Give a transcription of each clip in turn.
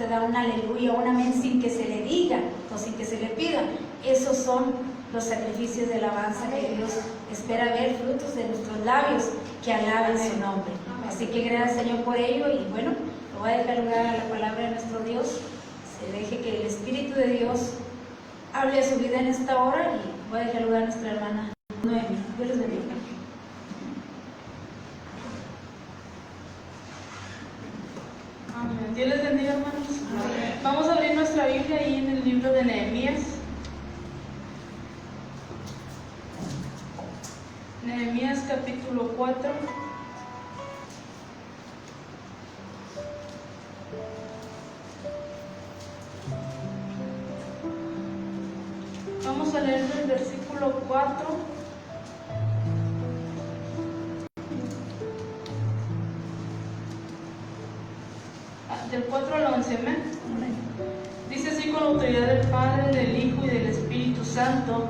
usted da un aleluya, un amén sin que se le diga o sin que se le pida. Esos son los sacrificios de alabanza que Dios espera ver, frutos de nuestros labios que alaben su nombre. Así que gracias, Señor, por ello. Y bueno, lo voy a dejar lugar a la palabra de nuestro Dios. Se deje que el Espíritu de Dios hable a su vida en esta hora, y voy a dejar lugar a nuestra hermana Noemi. Dios les bendiga. Amén. Dios les bendiga, hermanos. Vamos a abrir nuestra Biblia ahí en el libro de Nehemías. Nehemías capítulo 4. Vamos a leer del versículo 4 del 4 al 11. Amén. Dice así: con la autoridad del Padre, del Hijo y del Espíritu Santo: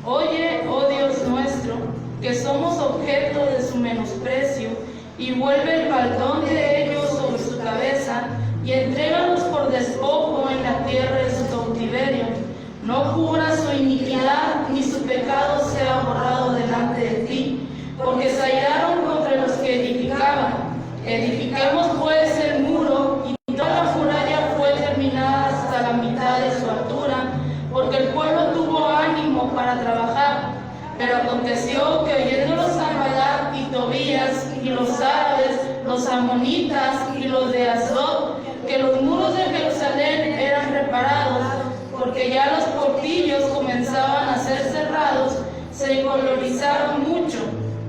oye, oh Dios nuestro, que somos objeto de su menosprecio, y vuelve el baldón de ellos sobre su cabeza, y entrégalos por despojo en la tierra de su cautiverio. No cubra su iniquidad, ni su pecado sea borrado delante de ti, porque se airaron contra los que edificaban. Edifiquemos pues el muro, y toda la muralla fue terminada hasta la mitad de su altura, porque el pueblo tuvo ánimo para trabajar. Pero aconteció que oyéndolo Sanballat y Tobías y los árabes, los amonitas y los de Asdod, que los muros de Jerusalén eran reparados, porque ya los portillos comenzaban a ser cerrados, se encolerizaron mucho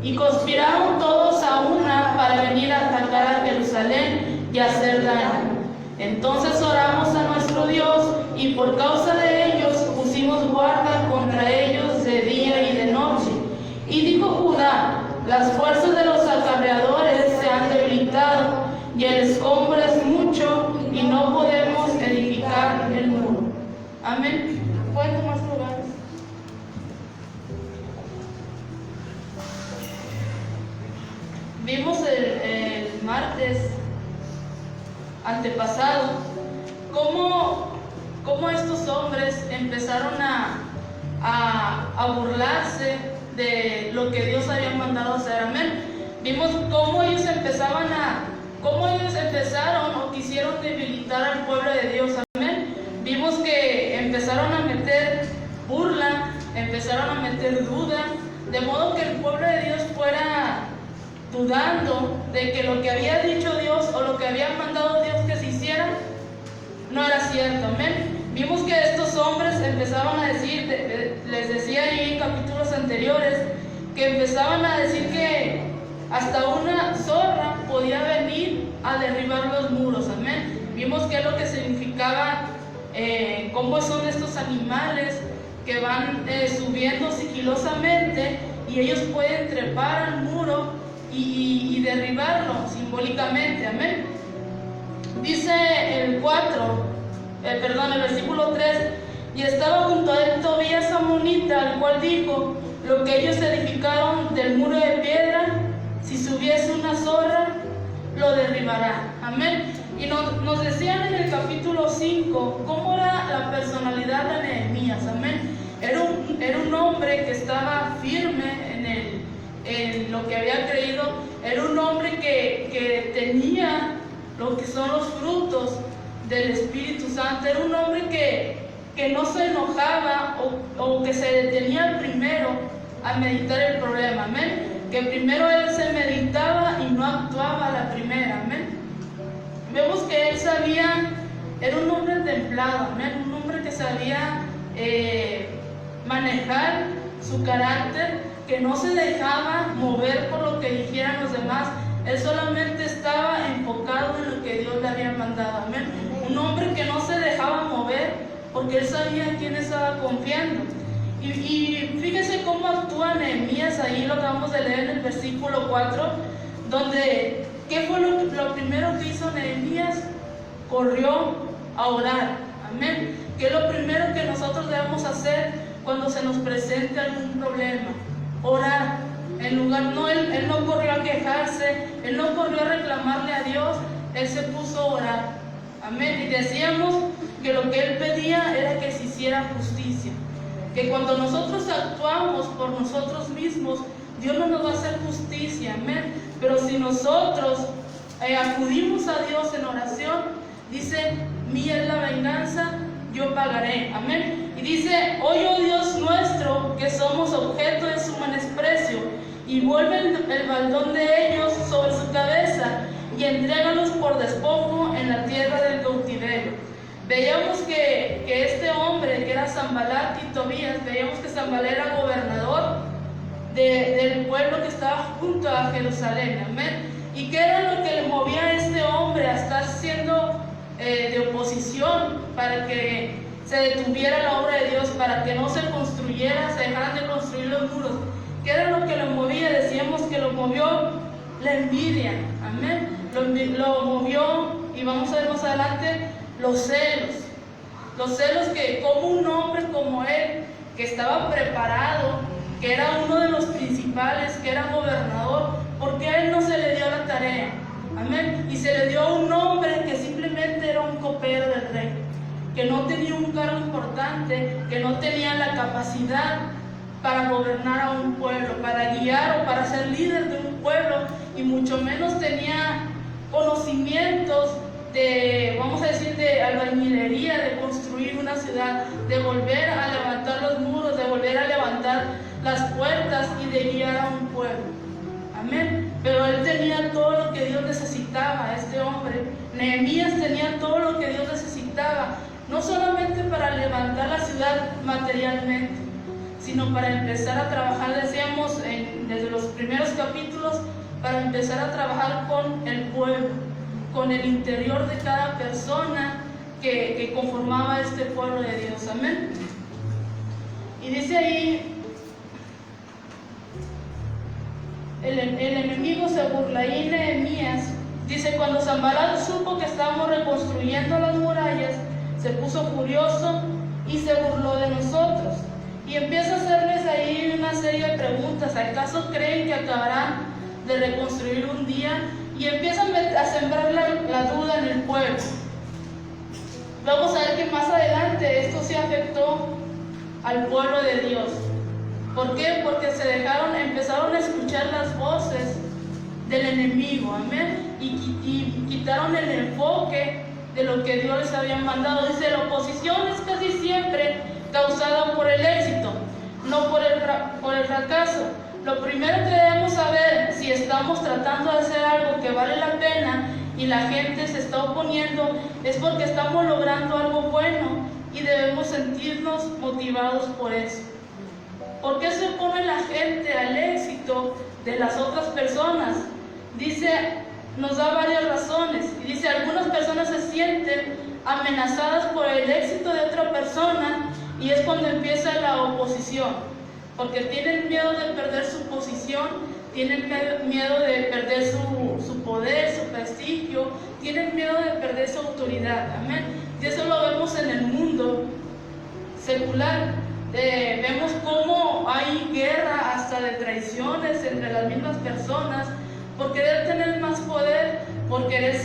y conspiraron todos a una para venir a atacar a Jerusalén y hacer daño. Entonces oramos a nuestro Dios, y por causa de ellos pusimos guarda contra ellos de día y de noche. Y dijo Judá: las fuerzas de los acarreadores se han debilitado, y el escombro es mucho, y no podemos edificar el muro. Amén. ¿Pueden tomar su lugar? Vimos el martes antepasado cómo estos hombres empezaron a burlarse de lo que Dios había mandado hacer. Amén. Vimos cómo ellos empezaron o quisieron debilitar al pueblo de Dios. Amén. Vimos que empezaron a meter burla, empezaron a meter duda, de modo que el pueblo de Dios fuera dudando de que lo que había dicho Dios o lo que había mandado Dios que se hiciera no era cierto. Amén. Vimos que estos hombres empezaban a decir, les decía ahí en capítulos anteriores, que empezaban a decir que hasta una zorra podía venir a derribar los muros. Amén. Vimos qué es lo que significaba, cómo son estos animales que van subiendo sigilosamente, y ellos pueden trepar al muro y derribarlo simbólicamente. Amén. Dice el versículo 3: y estaba junto a él Tobías amonita, al cual dijo: lo que ellos edificaron del muro de piedra, si subiese una zorra, lo derribará. Amén. Y nos decían en el capítulo 5 cómo era la personalidad de Nehemías. Amén. Era un hombre que estaba firme en lo que había creído. Era un hombre que tenía lo que son los frutos del Espíritu Santo. Era un hombre que no se enojaba o que se detenía primero a meditar el problema. Amén. Que primero él se meditaba y no actuaba a la primera. Amén. Vemos que él era un hombre templado. Amén. Un hombre que sabía manejar su carácter, que no se dejaba mover por lo que dijeran los demás. Él solamente estaba enfocado en lo que Dios le había mandado. Amén. Un hombre que no se dejaba mover porque él sabía en quién estaba confiando. Y fíjense cómo actúa Nehemías. Ahí lo acabamos de leer en el versículo 4, donde ¿qué fue lo primero que hizo Nehemías? Corrió a orar. Amén. ¿Qué es lo primero que nosotros debemos hacer cuando se nos presente algún problema? Orar. Él no corrió a quejarse, él no corrió a reclamarle a Dios, él se puso a orar. Amén. Y decíamos que lo que él pedía era que se hiciera justicia. Que cuando nosotros actuamos por nosotros mismos, Dios no nos va a hacer justicia. Amén. Pero si nosotros acudimos a Dios en oración, dice, mía es la venganza, yo pagaré. Amén. Y dice, oye, oh Dios nuestro, que somos objeto de su menosprecio, y vuelve el baldón de ellos sobre su cabeza, y entrégalos por despojo en la tierra del cautiverio. Veíamos que este hombre, que era Sanbalat y Tobías, veíamos que Sanbalat era gobernador del pueblo que estaba junto a Jerusalén. Amén. ¿Y qué era lo que le movía a este hombre a estar siendo de oposición para que se detuviera la obra de Dios, para que no se construyera, se dejaran de construir los muros? ¿Qué era lo que lo movía? Decíamos que lo movió la envidia. Amén. Lo movió, y vamos a ver más adelante, los celos. Los celos que como un hombre como él, que estaba preparado, que era uno de los principales, que era gobernador, ¿por qué a él no se le dio la tarea? Amén. Y se le dio a un hombre que simplemente era un copero del rey, que no tenía un cargo importante, que no tenía la capacidad para gobernar a un pueblo, para guiar o para ser líder de un pueblo, y mucho menos tenía conocimientos de, vamos a decir, de albañilería, de construir una ciudad, de volver a levantar los muros, de volver a levantar las puertas y de guiar a un pueblo. Amén. Pero él tenía todo lo que Dios necesitaba, este hombre. Nehemías tenía todo lo que Dios necesitaba, no solamente para levantar la ciudad materialmente, sino para empezar a trabajar, decíamos desde los primeros capítulos, para empezar a trabajar con el pueblo, con el interior de cada persona que conformaba este pueblo de Dios. Amén. Y dice ahí, el enemigo se burla, y Nehemías dice, cuando Sanbalat supo que estábamos reconstruyendo las murallas, se puso furioso y se burló de nosotros. Y empieza a hacerles ahí una serie de preguntas. ¿Acaso creen que acabarán de reconstruir un día? Y empiezan a sembrar la duda en el pueblo. Vamos a ver que más adelante esto se afectó al pueblo de Dios. ¿Por qué? Porque empezaron a escuchar las voces del enemigo. Amén. Y quitaron el enfoque de lo que Dios les había mandado. Dice, la oposición es casi siempre causada por el éxito, no por el fracaso. Lo primero que debemos saber, si estamos tratando de hacer algo que vale la pena y la gente se está oponiendo, es porque estamos logrando algo bueno y debemos sentirnos motivados por eso. ¿Por qué se opone la gente al éxito de las otras personas? Dice, nos da varias razones. Y dice, algunas personas se sienten amenazadas por el éxito de otra persona, y es cuando empieza la oposición, porque tienen miedo de perder su posición, tienen miedo de perder su poder, su prestigio, tienen miedo de perder su autoridad. Amén. Y eso lo vemos en el mundo secular. Vemos cómo hay guerra hasta de traiciones entre las mismas personas por querer tener más poder, por querer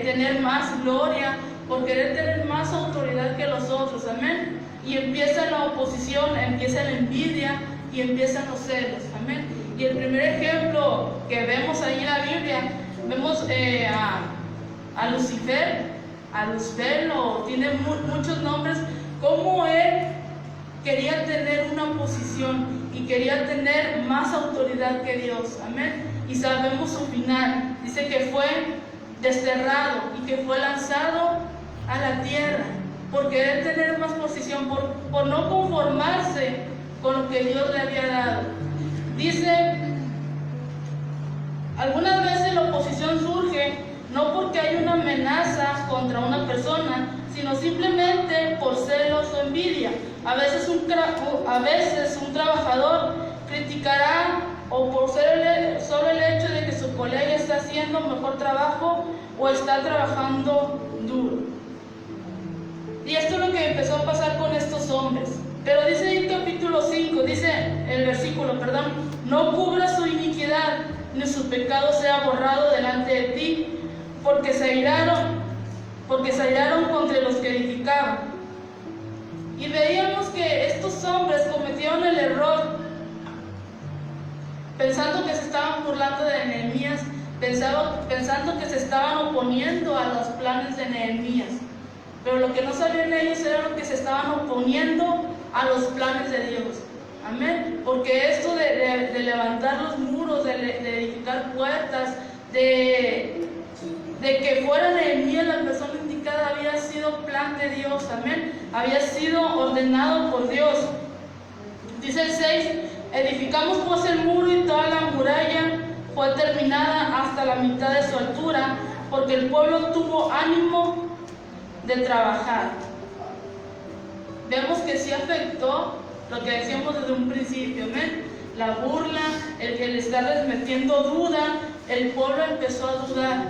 tener más gloria, por querer tener más autoridad que los otros. Amén. Y empieza la oposición, empieza la envidia y empiezan los celos. Amén. Y el primer ejemplo que vemos ahí en la Biblia, vemos a Lucifer, tiene muchos nombres, como él quería tener una posición y quería tener más autoridad que Dios. Amén. Y sabemos su final. Dice que fue desterrado y que fue lanzado a la tierra por querer tener más posición, por no conformarse con lo que Dios le había dado. Dice, algunas veces la oposición surge no porque hay una amenaza contra una persona, sino simplemente por celos o envidia. A veces un trabajador criticará, o por solo el hecho de que su colega está haciendo mejor trabajo o está trabajando duro. Y esto es lo que empezó a pasar con estos hombres. Pero dice en capítulo 5, dice el versículo, no cubra su iniquidad, ni su pecado sea borrado delante de ti, porque se airaron porque se hallaron contra los que edificaban. Y veíamos que estos hombres cometieron el error, pensando que se estaban burlando de Nehemías, pensando que se estaban oponiendo a los planes de Nehemías. Pero lo que no sabían ellos era lo que se estaban oponiendo a los planes de Dios. Amén. Porque esto de levantar los muros, de edificar puertas, de que fuera Nehemías la persona indicada, había sido plan de Dios. Amén. Había sido ordenado por Dios. Dice el 6, edificamos pues el muro y toda la muralla fue terminada hasta la mitad de su altura, porque el pueblo tuvo ánimo de trabajar. Vemos que sí afectó lo que decíamos desde un principio, ¿amén? La burla, el estarles metiendo duda, el pueblo empezó a dudar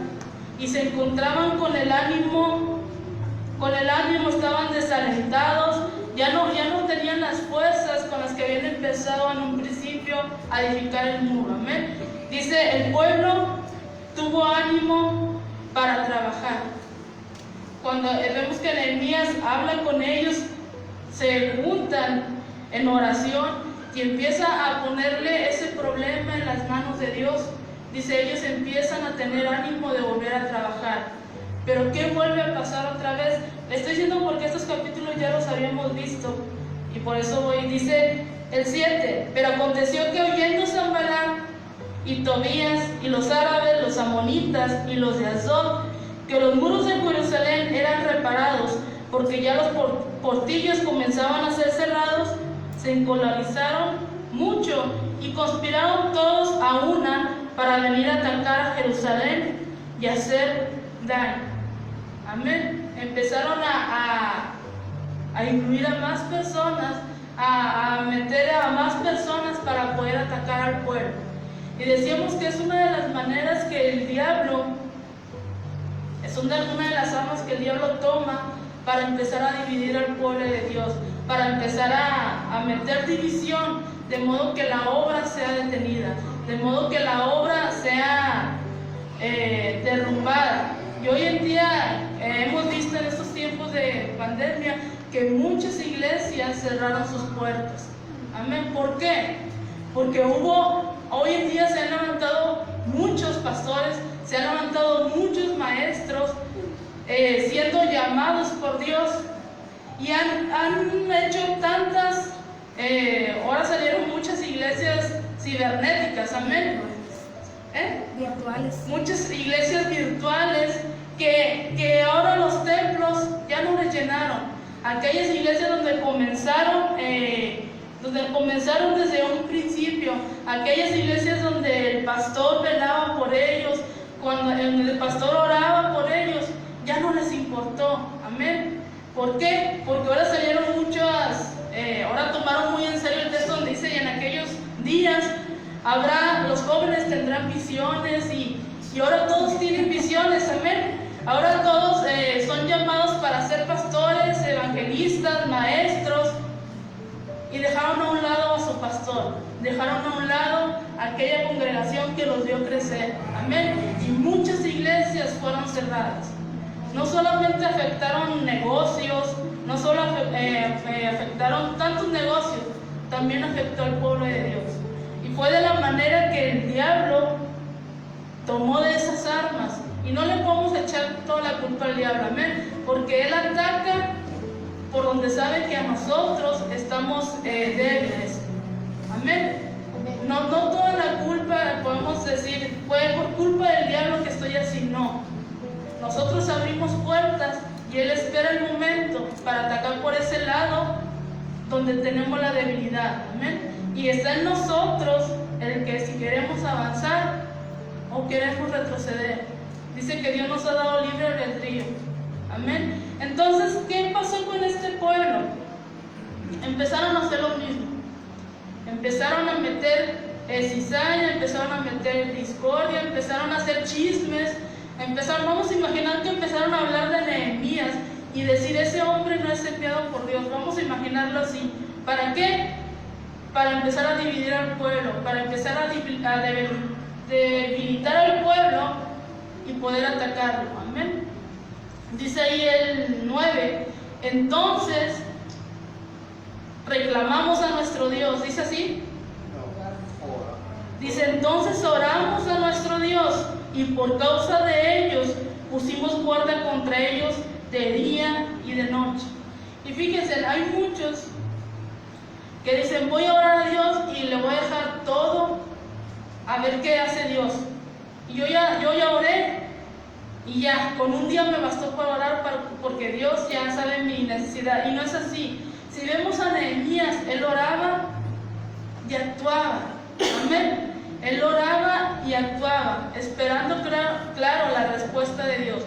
y se encontraban con el ánimo, estaban desalentados, ya no tenían las fuerzas con las que habían empezado en un principio a edificar el muro, amén. Dice, el pueblo tuvo ánimo para trabajar. Cuando vemos que Nehemías habla con ellos, se juntan en oración y empieza a ponerle ese problema en las manos de Dios. Dice, ellos empiezan a tener ánimo de volver a trabajar. Pero ¿qué vuelve a pasar otra vez? Le estoy diciendo porque estos capítulos ya los habíamos visto y por eso voy. Dice el 7, pero aconteció que oyendo Sanballat y Tobías y los árabes, los amonitas y los de Asdod, que los muros de Jerusalén eran reparados, porque ya los portillos comenzaban a ser cerrados, se encolerizaron mucho y conspiraron todos a una para venir a atacar a Jerusalén y hacer daño. Amén. Empezaron a incluir a más personas, a meter a más personas para poder atacar al pueblo. Y decíamos que es una de las maneras que el diablo, son de alguna de las armas que el diablo toma para empezar a dividir al pueblo de Dios, para empezar a meter división, de modo que la obra sea detenida, de modo que la obra sea derrumbada. Y hoy en día hemos visto en estos tiempos de pandemia que muchas iglesias cerraron sus puertas. Amén. ¿Por qué? Porque hoy en día se han levantado muchos pastores, se han levantado muchos maestros siendo llamados por Dios y han hecho tantas, ahora salieron muchas iglesias cibernéticas, amén, virtuales. Muchas iglesias virtuales que ahora los templos ya no les llenaron. Aquellas iglesias donde comenzaron desde un principio, aquellas iglesias donde el pastor velaba por ellos, cuando el pastor oraba por ellos, ya no les importó, amén. ¿Por qué? Porque ahora salieron muchas, ahora tomaron muy en serio el texto donde dice, y en aquellos días los jóvenes tendrán visiones y ahora todos tienen visiones, amén. Ahora todos son llamados para ser pastores, evangelistas, maestros, y dejaron a un lado a su pastor, dejaron a un lado aquella congregación que los vio crecer, amén. Y muchas iglesias fueron cerradas. No solamente afectaron negocios, no solo afectaron tantos negocios, también afectó al pueblo de Dios. Y fue de la manera que el diablo tomó de esas armas. Y no le podemos echar toda la culpa al diablo, amén, porque él ataca por donde sabe que a nosotros estamos débiles, amén. No toda la culpa podemos decir, fue por culpa del diablo que estoy así, no. Nosotros abrimos puertas y él espera el momento para atacar por ese lado donde tenemos la debilidad, amén. Y está en nosotros el que si queremos avanzar o queremos retroceder. Dice que Dios nos ha dado libre albedrío. Amén. Entonces, ¿qué pasó con este pueblo? Empezaron a hacer lo mismo. Empezaron a meter cizaña, empezaron a meter discordia, empezaron a hacer chismes. Vamos a imaginar que empezaron a hablar de Nehemías y decir, ese hombre no es enviado por Dios. Vamos a imaginarlo así. ¿Para qué? Para empezar a dividir al pueblo, para empezar a debilitar al pueblo y poder atacarlo, amén. Dice ahí el 9, entonces reclamamos a nuestro Dios, dice así. Dice, entonces oramos a nuestro Dios y por causa de ellos pusimos guardia contra ellos de día y de noche. Y fíjense, hay muchos que dicen, voy a orar a Dios y le voy a dejar todo a ver qué hace Dios. Y yo ya oré y ya, con un día me bastó para orar porque Dios ya sabe mi necesidad. Y no es así. Si vemos a Nehemías, él oraba y actuaba. Amén. Él oraba y actuaba, esperando, claro, la respuesta de Dios.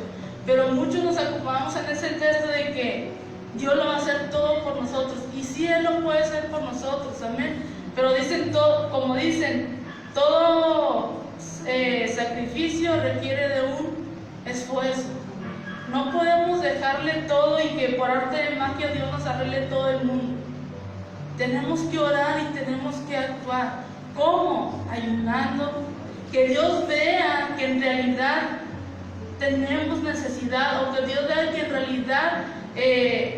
Pero muchos nos ocupamos en ese texto de que Dios lo va a hacer todo por nosotros. Y sí, Él lo puede hacer por nosotros, amén. Pero dicen todo, como dicen, todo sacrificio requiere de un esfuerzo. No podemos dejarle todo y que por arte de magia Dios nos arregle todo el mundo. Tenemos que orar y tenemos que actuar. ¿Cómo? Ayunando. Que Dios vea que en realidad tenemos necesidad, o que Dios vea que en realidad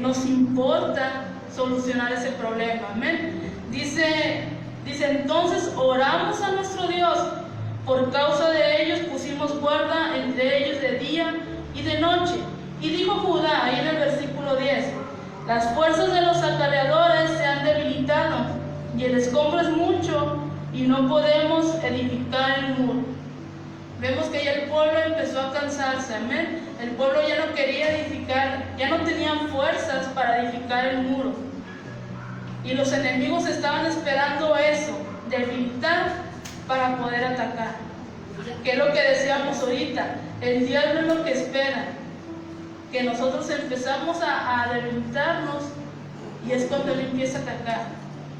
nos importa solucionar ese problema. Amén. Dice entonces oramos a nuestro Dios, por causa de ellos pusimos guarda entre ellos de día y de noche. Y dijo Judá, ahí en el versículo 10, las fuerzas de los acarreadores se han debilitado y el escombro es mucho y no podemos edificar el muro. Vemos que ya el pueblo empezó a cansarse, amén. El pueblo ya no quería edificar, ya no tenían fuerzas para edificar el muro. Y los enemigos estaban esperando eso, debilitar para poder atacar. Que es lo que decíamos ahorita, el diablo es lo que espera, que nosotros empezamos a debilitarnos y es cuando él empieza a atacar.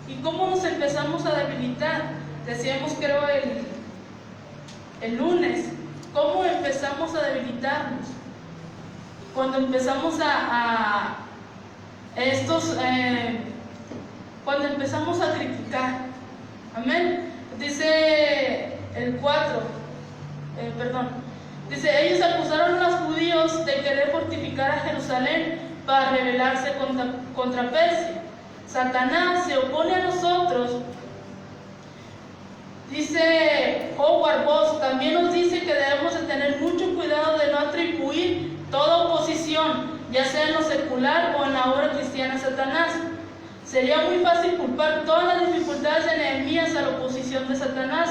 ¿Y cómo nos empezamos a debilitar? Decíamos, creo, el lunes, ¿cómo empezamos a debilitarnos? Cuando empezamos cuando empezamos a criticar. Amén. Dice el 4, dice, ellos acusaron a los judíos de querer fortificar a Jerusalén para rebelarse contra Persia. Satanás se opone a nosotros. Dice Howard Boss, también nos dice que debemos de tener mucho cuidado de no atribuir toda oposición, ya sea en lo secular o en la obra cristiana, a Satanás. Sería muy fácil culpar todas las dificultades de Nehemías a la oposición de Satanás,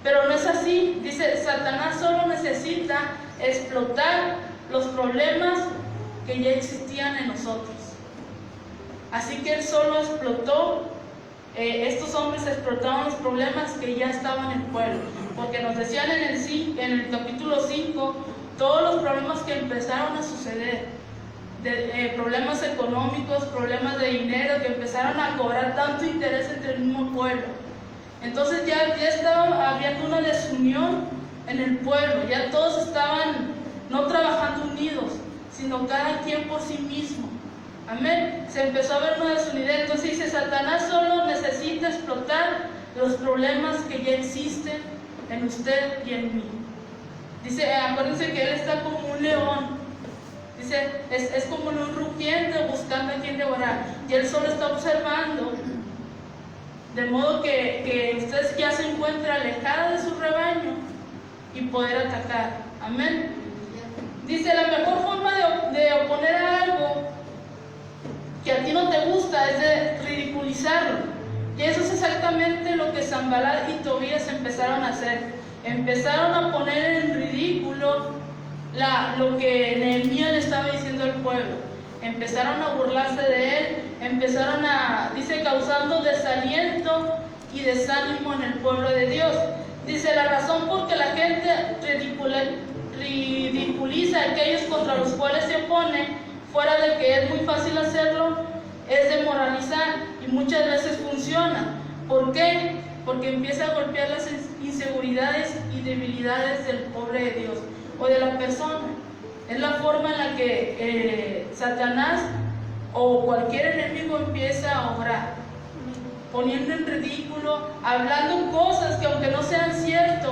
pero no es así. Dice, Satanás solo necesita explotar los problemas que ya existían en nosotros. Así que él solo explotó, estos hombres explotaron los problemas que ya estaban en el pueblo, porque nos decían en el capítulo 5 todos los problemas que empezaron a suceder. Problemas económicos, problemas de dinero, que empezaron a cobrar tanto interés entre el mismo pueblo. Entonces ya estaba habiendo una desunión en el pueblo, ya todos estaban no trabajando unidos, sino cada quien por sí mismo. Amén. Se empezó a ver una desunidad. Entonces dice, Satanás solo necesita explotar los problemas que ya existen en usted y en mí. Dice, acuérdense que él está como un león. Dice, es como un rugiente buscando a quien devorar. Y él solo está observando. De modo que usted ya se encuentra alejada de su rebaño y poder atacar. Amén. Dice, la mejor forma de oponer a algo que a ti no te gusta es de ridiculizarlo. Y eso es exactamente lo que Sanbalat y Tobías empezaron a hacer. Empezaron a poner en ridículo lo que Nehemías le estaba diciendo al pueblo. Empezaron a burlarse de él, dice, causando desaliento y desánimo en el pueblo de Dios. Dice, la razón por que la gente ridiculiza a aquellos contra los cuales se opone, fuera de que es muy fácil hacerlo, es demoralizar, y muchas veces funciona. ¿Por qué? Porque empieza a golpear las inseguridades y debilidades del pobre de Dios o de la persona. Es la forma en la que Satanás o cualquier enemigo empieza a obrar, poniendo en ridículo, hablando cosas que aunque no sean ciertas,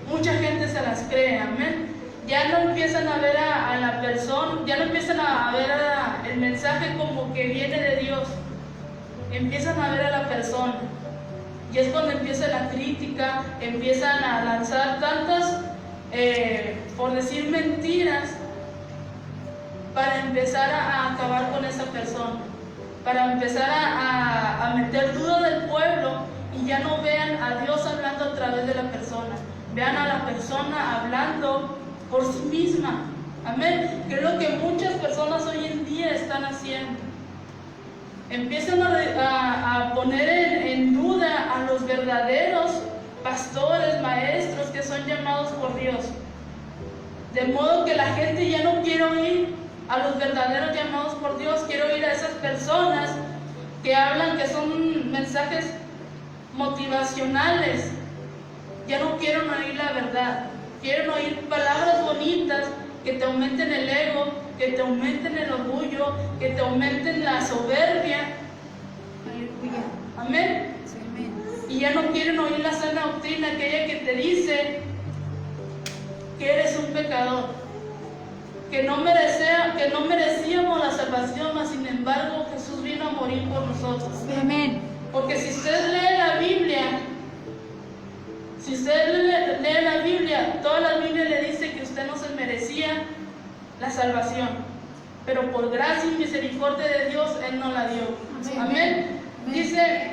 mucha gente se las cree. Amén. ya no empiezan a ver a la persona, ya no empiezan a ver el mensaje como que viene de Dios, empiezan a ver a la persona. Y es cuando empieza la crítica, empiezan a lanzar tantas, por decir mentiras, para empezar a acabar con esa persona, para empezar a meter duda del pueblo y ya no vean a Dios hablando a través de la persona, vean a la persona hablando por sí misma. Amén. Que es lo que muchas personas hoy en día están haciendo. Empiezan a poner en duda a los verdaderos pastores, maestros que son llamados por Dios. De modo que la gente ya no quiere oír a los verdaderos llamados por Dios, quiere oír a esas personas que hablan, que son mensajes motivacionales. Ya no quieren oír la verdad, quieren oír palabras bonitas que te aumenten el ego, que te aumenten el orgullo, que te aumenten la soberbia. Aleluya. Amén. Y ya no quieren oír la sana doctrina, aquella que te dice que eres un pecador, que no merecíamos la salvación, mas sin embargo Jesús vino a morir por nosotros. Amén. Porque si usted lee la Biblia, toda la Biblia le dice que usted no se merecía la salvación, pero por gracia y misericordia de Dios, Él nos la dio. Amén. Dice,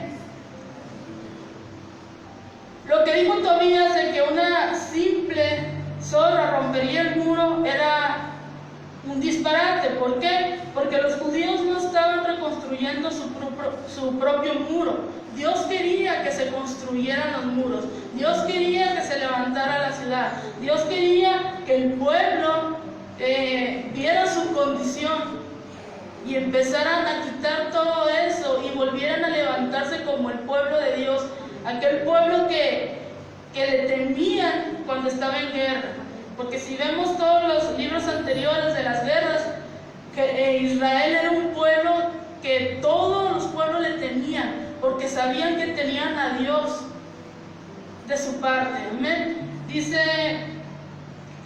lo que dijo Tobías de que una simple zorra rompería el muro era un disparate. ¿Por qué? Porque los judíos no estaban reconstruyendo su propio muro. Dios quería que se construyeran los muros. Dios quería que se levantara la ciudad. Dios quería que el pueblo viera su condición y empezaran a quitar todo eso y volvieran a levantarse como el pueblo de Dios, aquel pueblo que le temían cuando estaba en guerra. Porque si vemos todos los libros anteriores de las guerras, que Israel era un pueblo que todos los pueblos le temían, porque sabían que tenían a Dios de su parte. Amén. Dice,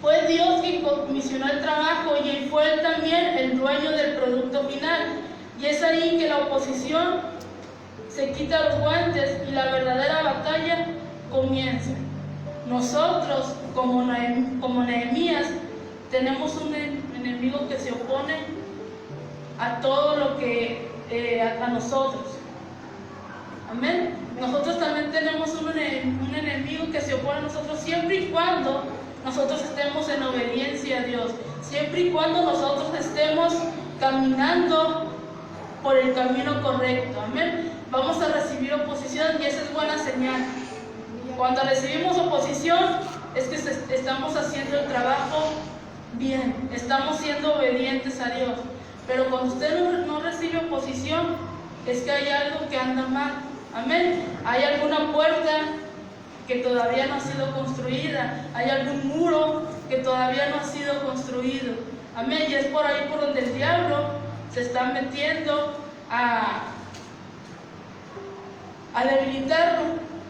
fue Dios quien comisionó el trabajo y fue Él también el dueño del producto final. Y es ahí que la oposición se quita los guantes y la verdadera batalla comienza. Nosotros, como Nehemías, tenemos un enemigo que se opone a todo lo que a nosotros. Amén. Nosotros también tenemos un enemigo que se opone a nosotros siempre y cuando nosotros estemos en obediencia a Dios, siempre y cuando nosotros estemos caminando por el camino correcto. Amén. Vamos a recibir oposición y esa es buena señal. Cuando recibimos oposición es que estamos haciendo el trabajo bien, estamos siendo obedientes a Dios. Pero cuando usted no recibe oposición es que hay algo que anda mal. Amén. Hay alguna puerta que todavía no ha sido construida, hay algún muro que todavía no ha sido construido. Amén. Y es por ahí por donde el diablo se está metiendo a debilitarlo.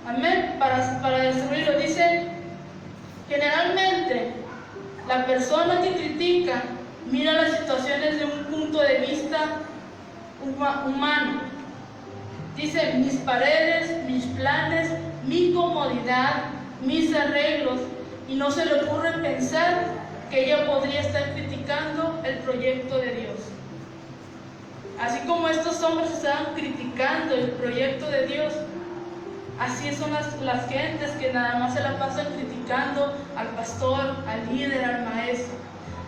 Amén. Para destruirlo. Dice, generalmente la persona que critica mira las situaciones de un punto de vista humano. Dice, mis paredes, mis planes, mi comodidad, mis arreglos, y no se le ocurre pensar que ella podría estar criticando el proyecto de Dios. Así como estos hombres estaban criticando el proyecto de Dios, así son las gentes que nada más se la pasan criticando al pastor, al líder, al maestro.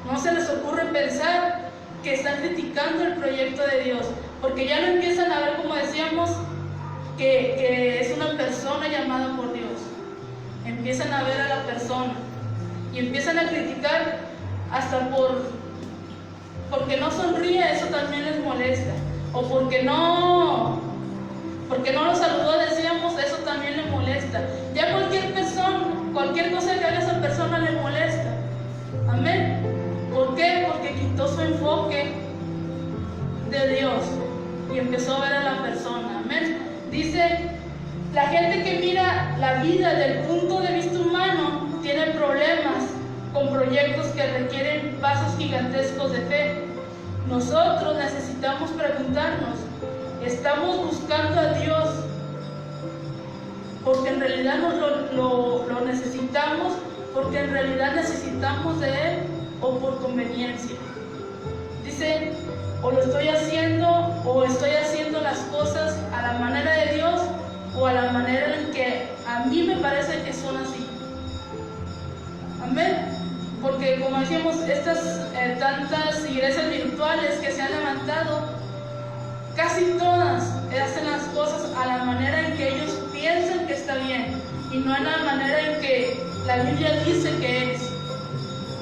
No se les ocurre pensar que están criticando el proyecto de Dios, porque ya no empiezan a ver, como decíamos, que es una persona llamada por Dios. Empiezan a ver a la persona y empiezan a criticar hasta porque no sonríe, eso también les molesta, o porque no lo saludó, decíamos, eso también le molesta. Ya cualquier cosa que haga esa persona le molesta. Amén. ¿Por qué? Porque quitó su enfoque de Dios y empezó a ver a la persona. Amén. Dice, la gente que mira la vida del punto de vista humano tiene problemas con proyectos que requieren pasos gigantescos de fe. Nosotros necesitamos preguntarnos, ¿estamos buscando a Dios porque en realidad lo necesitamos, porque en realidad necesitamos de Él, o por conveniencia? Dice, o lo estoy haciendo, o estoy haciendo las cosas a la manera de Dios, o a la manera en que a mí me parece que son así. Amén. Porque como decíamos, estas tantas iglesias virtuales que se han levantado, casi todas hacen las cosas a la manera en que ellos piensan que está bien, y no en la manera en que la Biblia dice que es.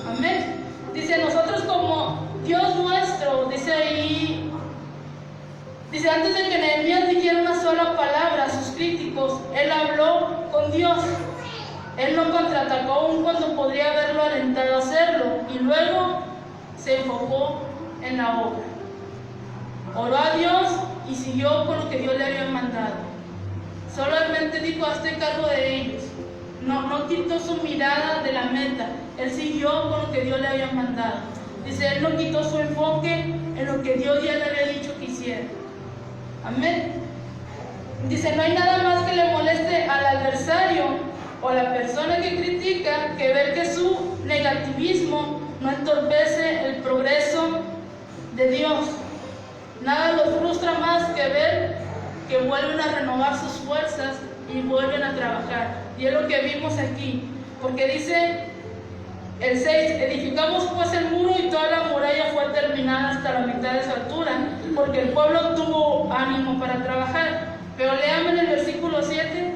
Amén. Dice, nosotros como Dios nuestro, dice ahí, dice, antes de que Nehemías dijera una sola palabra a sus críticos, él habló con Dios. Él no contraatacó aún cuando podría haberlo alentado a hacerlo, y luego se enfocó en la obra. Oró a Dios y siguió con lo que Dios le había mandado. Solamente dijo, hazte cargo de ellos. No quitó su mirada de la meta. Él siguió con lo que Dios le había mandado. Dice, él no quitó su enfoque en lo que Dios ya le había dicho que hiciera. Amén. Dice, no hay nada más que le moleste al adversario o a la persona que critica que ver que su negativismo no entorpece el progreso de Dios. Nada los frustra más que ver que vuelven a renovar sus fuerzas y vuelven a trabajar. Y es lo que vimos aquí, porque dice el 6, edificamos pues el muro y toda la muralla fue terminada hasta la mitad de su altura, porque el pueblo tuvo ánimo para trabajar. Pero léame en el versículo 7,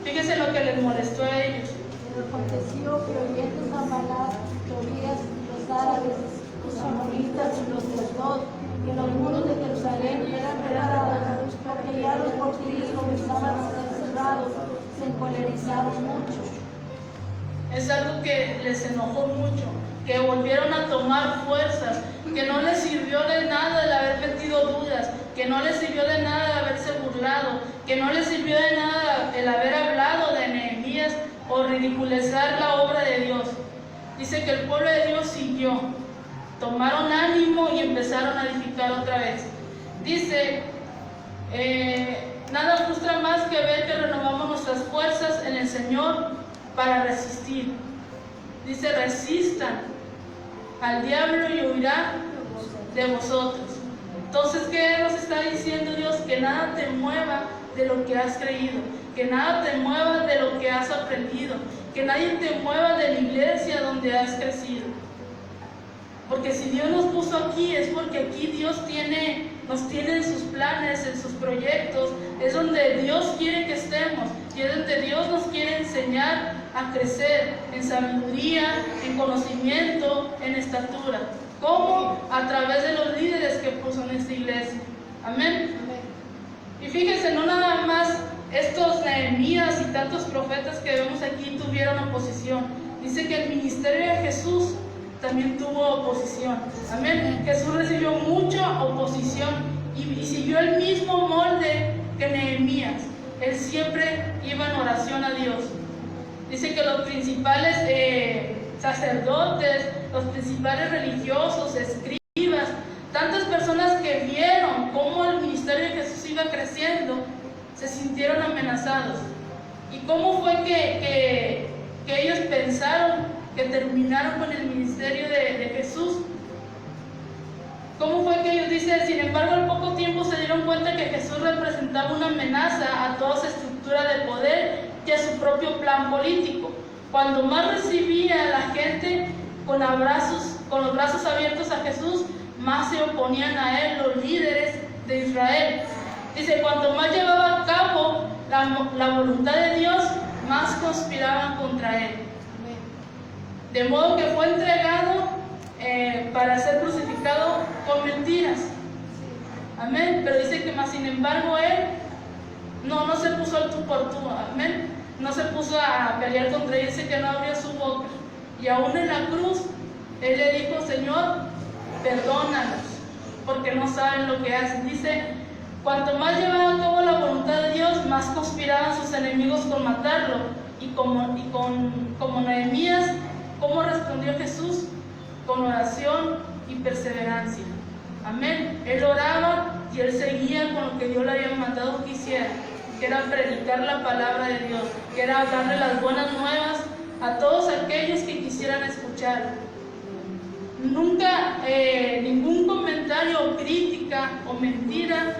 fíjense lo que les molestó a ellos. Pero aconteció que oyendo Sanballat, Tobías, los árabes, los amonitas y los de Asdod, que los muros de Jerusalén eran preparados, porque ya los portillos comenzaban a ser cerrados, se encolerizaron mucho. Es algo que les enojó mucho, que volvieron a tomar fuerzas, que no les sirvió de nada el haber metido dudas, que no les sirvió de nada el haberse burlado, que no les sirvió de nada el haber hablado de Nehemías o ridiculizar la obra de Dios. Dice que el pueblo de Dios siguió, tomaron ánimo y empezaron a edificar otra vez. Dice, nada frustra más que ver que renovamos nuestras fuerzas en el Señor para resistir. Dice, resistan al diablo y huirá de vosotros. Entonces, ¿qué nos está diciendo Dios? Que nada te mueva de lo que has creído, que nada te mueva de lo que has aprendido, que nadie te mueva de la iglesia donde has crecido. Porque si Dios nos puso aquí, es porque aquí Dios nos tiene en sus planes, en sus proyectos. Es donde Dios quiere que estemos, y es donde Dios nos quiere enseñar a crecer en sabiduría, en conocimiento, en estatura. ¿Cómo? A través de los líderes que puso en esta iglesia. Amén. Y fíjense, no nada más estos Nehemías y tantos profetas que vemos aquí tuvieron oposición. Dice que el ministerio de Jesús también tuvo oposición. Amén. Jesús recibió mucha oposición y siguió el mismo molde que Nehemías. Él siempre iba en oración a Dios. Dice que los principales sacerdotes, los principales religiosos, escribas, tantas personas que vieron cómo el ministerio de Jesús iba creciendo, se sintieron amenazados. ¿Y cómo fue que ellos pensaron que terminaron con el ministerio de Jesús? ¿Cómo fue que ellos dicen? Sin embargo, al poco tiempo se dieron cuenta que Jesús representaba una amenaza a toda su estructura de poder y a su propio plan político. Cuando más recibía a la gente con los brazos abiertos a Jesús, más se oponían a él los líderes de Israel. Dice, cuanto más llevaba a cabo la voluntad de Dios, más conspiraban contra él. De modo que fue entregado para ser crucificado con mentiras. Amén. Pero dice que más sin embargo él no se puso al tú por tú. Amén. No se puso a pelear contra él. Dice que no abrió su boca. Y aún en la cruz él le dijo, Señor, perdónalos, porque no saben lo que hacen. Dice, cuanto más llevaba a cabo la voluntad de Dios, más conspiraban sus enemigos con matarlo. Y como Nehemías, ¿Cómo respondió Jesús? Con oración y perseverancia. Amén. Él oraba y él seguía con lo que Dios le había mandado que hiciera, que era predicar la palabra de Dios, que era darle las buenas nuevas a todos aquellos que quisieran escuchar. Nunca ningún comentario o crítica o mentira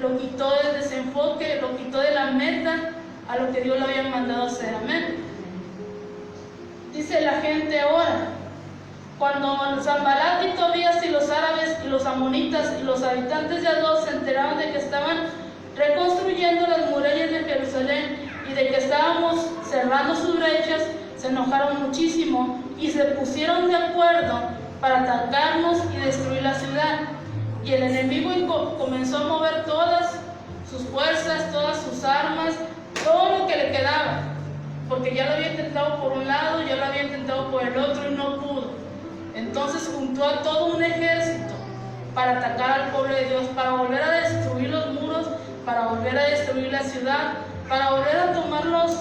lo quitó del desenfoque, lo quitó de la meta a lo que Dios le había mandado hacer. Amén. Dice la gente ahora, cuando Sanbalat y Tobías y los árabes y los amonitas y los habitantes de Adós se enteraron de que estaban reconstruyendo las murallas de Jerusalén y de que estábamos cerrando sus brechas, se enojaron muchísimo y se pusieron de acuerdo para atacarnos y destruir la ciudad. Y el enemigo comenzó a mover todas sus fuerzas, todas sus armas, todo lo que le quedaba, porque ya lo había intentado por un lado, ya lo había intentado por el otro y no pudo. Entonces juntó a todo un ejército para atacar al pueblo de Dios, para volver a destruir los muros, para volver a destruir la ciudad, para volver a tomarlos,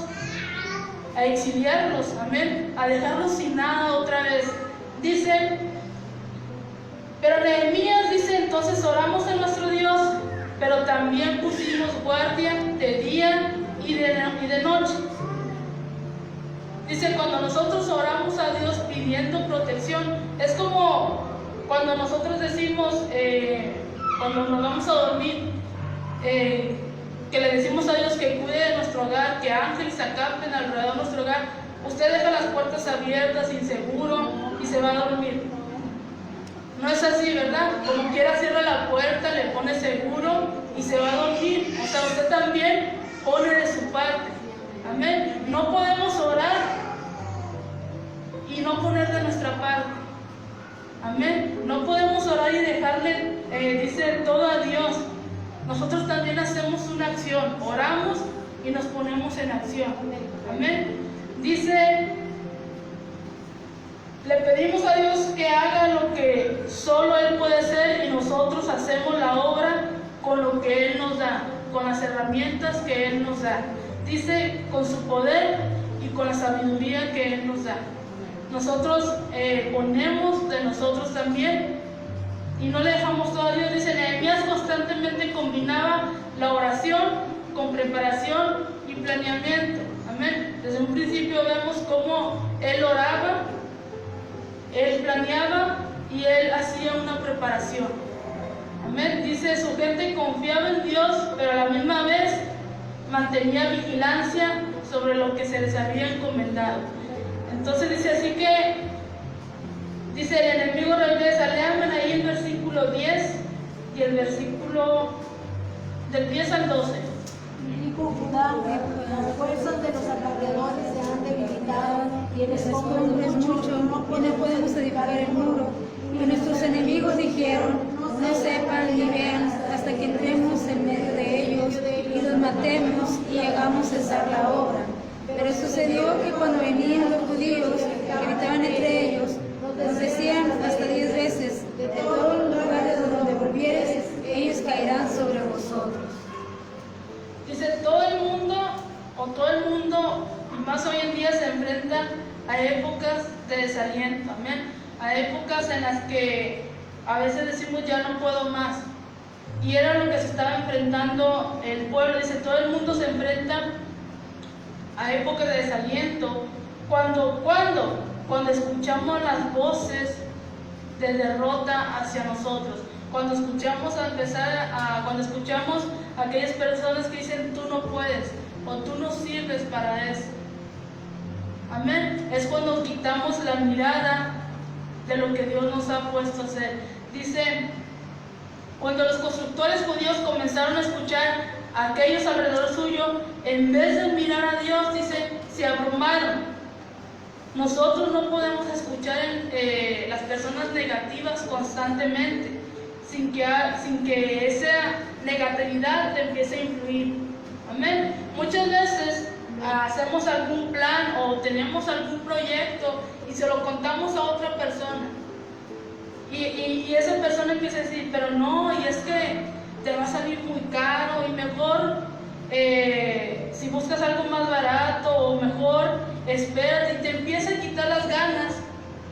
a exiliarlos, amén, a dejarlos sin nada otra vez. Dice, pero Nehemías dice, entonces oramos a nuestro Dios, pero también pusimos guardia de día y de noche. Dice, cuando nosotros oramos a Dios pidiendo protección, es como cuando nosotros decimos, cuando nos vamos a dormir, que le decimos a Dios que cuide de nuestro hogar, que ángeles acampen alrededor de nuestro hogar. Usted deja las puertas abiertas, inseguro, y se va a dormir. No es así, ¿verdad? Como quiera cierra la puerta, le pone seguro y se va a dormir. O sea, usted también pone de su parte. Amén. No podemos orar y no poner de nuestra parte. Amén. No podemos orar y dejarle, dice, todo a Dios. Nosotros también hacemos una acción. Oramos y nos ponemos en acción. Amén. Dice, le pedimos a Dios que haga lo que solo Él puede hacer y nosotros hacemos la obra con lo que Él nos da, con las herramientas que Él nos da. Dice, con su poder y con la sabiduría que Él nos da. Nosotros ponemos de nosotros también y no le dejamos todo a Dios. Dice, Nehemías constantemente combinaba la oración con preparación y planeamiento. Amén. Desde un principio vemos cómo él oraba, él planeaba y él hacía una preparación. Amén. Dice, su gente confiaba en Dios, pero a la misma vez mantenía vigilancia sobre lo que se les había encomendado. Entonces dice así que, dice, el enemigo regresa. Leanme ahí el versículo 10 y el versículo del 10 al 12. Dijo Judá, las fuerzas de los alrededores se han debilitado, y el escombro es mucho, y no podemos edificar el muro. Y nuestros enemigos dijeron, no sepan ni vean hasta que entremos en medio de ellos y los matemos y hagamos cesar la obra. Pero sucedió que cuando venían los judíos, gritaban entre ellos, nos decían hasta 10 veces, de todos los lugares donde volvieres, ellos caerán sobre vosotros. Dice, todo el mundo, y más hoy en día, se enfrenta a épocas de desaliento, amén, a épocas en las que a veces decimos ya no puedo más, y era lo que se estaba enfrentando el pueblo. Dice, todo el mundo se enfrenta a épocas de desaliento, cuando escuchamos las voces de derrota hacia nosotros, cuando escuchamos a aquellas personas que dicen tú no puedes o tú no sirves para eso. Amén. Es cuando quitamos la mirada de lo que Dios nos ha puesto a hacer. Dice, cuando los constructores judíos comenzaron a escuchar a aquellos alrededor suyo, en vez de mirar a Dios, dice, se abrumaron. Nosotros no podemos escuchar las personas negativas constantemente, sin que esa negatividad te empiece a influir. Amén. Muchas veces hacemos algún plan o tenemos algún proyecto y se lo contamos a otra persona. Y esa persona empieza a decir, pero no, y es que te va a salir muy caro y mejor si buscas algo más barato o mejor espérate, y te empieza a quitar las ganas